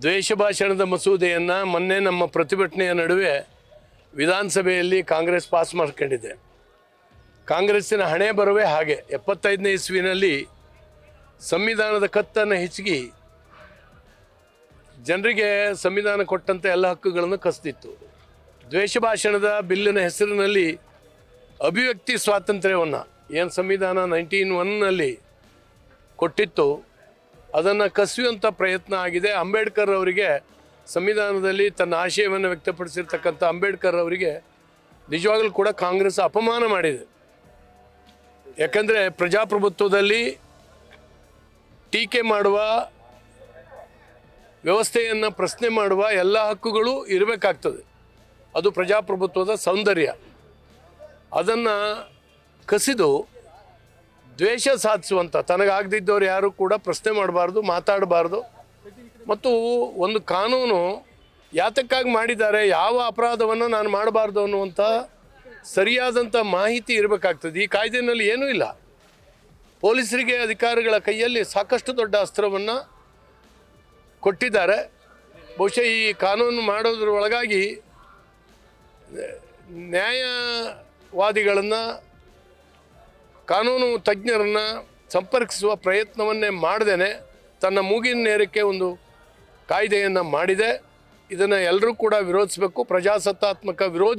ದ್ವೇಷ ಭಾಷಣದ ಮಸೂದೆಯನ್ನು ಮೊನ್ನೆ ನಮ್ಮ ಪ್ರತಿಭಟನೆಯ ನಡುವೆ ವಿಧಾನಸಭೆಯಲ್ಲಿ ಕಾಂಗ್ರೆಸ್ ಪಾಸ್ ಮಾಡ್ಕೊಂಡಿದೆ. ಕಾಂಗ್ರೆಸ್ಸಿನ ಹಣೆ ಬರುವೆ ಹಾಗೆ 75ನೇ ಇಸ್ವಿನಲ್ಲಿ ಸಂವಿಧಾನದ ಕತ್ತನ್ನು ಹಿಚಕಿ ಜನರಿಗೆ ಸಂವಿಧಾನ ಕೊಟ್ಟಂಥ ಎಲ್ಲ ಹಕ್ಕುಗಳನ್ನು ಕಸ್ತಿತ್ತು. ದ್ವೇಷ ಭಾಷಣದ ಬಿಲ್ಲಿನ ಹೆಸರಿನಲ್ಲಿ ಅಭಿವ್ಯಕ್ತಿ ಸ್ವಾತಂತ್ರ್ಯವನ್ನು ಏನು ಸಂವಿಧಾನ 1901ನಲ್ಲಿ ಕೊಟ್ಟಿತ್ತು ಅದನ್ನು ಕಸಿಯುವಂಥ ಪ್ರಯತ್ನ ಆಗಿದೆ. ಅಂಬೇಡ್ಕರ್ ಅವರಿಗೆ ಸಂವಿಧಾನದಲ್ಲಿ ತನ್ನ ಆಶಯವನ್ನು ವ್ಯಕ್ತಪಡಿಸಿರ್ತಕ್ಕಂಥ ಅಂಬೇಡ್ಕರ್ ಅವರಿಗೆ ನಿಜವಾಗಲೂ ಕೂಡ ಕಾಂಗ್ರೆಸ್ ಅಪಮಾನ ಮಾಡಿದೆ. ಯಾಕಂದರೆ ಪ್ರಜಾಪ್ರಭುತ್ವದಲ್ಲಿ ಟೀಕೆ ಮಾಡುವ, ವ್ಯವಸ್ಥೆಯನ್ನು ಪ್ರಶ್ನೆ ಮಾಡುವ ಎಲ್ಲ ಹಕ್ಕುಗಳು ಇರಬೇಕಾಗ್ತದೆ. ಅದು ಪ್ರಜಾಪ್ರಭುತ್ವದ ಸೌಂದರ್ಯ. ಅದನ್ನು ಕಸಿದು ದ್ವೇಷ ಸಾಧಿಸುವಂಥ, ತನಗಾಗದಿದ್ದವ್ರು ಯಾರು ಕೂಡ ಪ್ರಶ್ನೆ ಮಾಡಬಾರ್ದು, ಮಾತಾಡಬಾರ್ದು. ಮತ್ತು ಒಂದು ಕಾನೂನು ಯಾತಕ್ಕಾಗಿ ಮಾಡಿದ್ದಾರೆ, ಯಾವ ಅಪರಾಧವನ್ನು ನಾನು ಮಾಡಬಾರ್ದು ಅನ್ನುವಂಥ ಸರಿಯಾದಂಥ ಮಾಹಿತಿ ಇರಬೇಕಾಗ್ತದೆ. ಈ ಕಾಯ್ದೆಯಲ್ಲಿ ಏನೂ ಇಲ್ಲ. ಪೊಲೀಸರಿಗೆ ಅಧಿಕಾರಿಗಳ ಕೈಯಲ್ಲಿ ಸಾಕಷ್ಟು ದೊಡ್ಡ ಅಸ್ತ್ರವನ್ನು ಕೊಟ್ಟಿದ್ದಾರೆ. ಬಹುಶಃ ಈ ಕಾನೂನು ಮಾಡೋದ್ರ ಒಳಗಾಗಿ ನ್ಯಾಯವಾದಿಗಳನ್ನು, ಕಾನೂನು ತಜ್ಞರನ್ನು ಸಂಪರ್ಕಿಸುವ ಪ್ರಯತ್ನವನ್ನೇ ಮಾಡದೇನೆ ತನ್ನ ಮೂಗಿನ ನೇರಕ್ಕೆ ಒಂದು ಕಾಯ್ದೆಯನ್ನು ಮಾಡಿದೆ. ಇದನ್ನು ಎಲ್ಲರೂ ಕೂಡ ವಿರೋಧಿಸಬೇಕು. ಪ್ರಜಾಸತ್ತಾತ್ಮಕ ವಿರೋಧಿ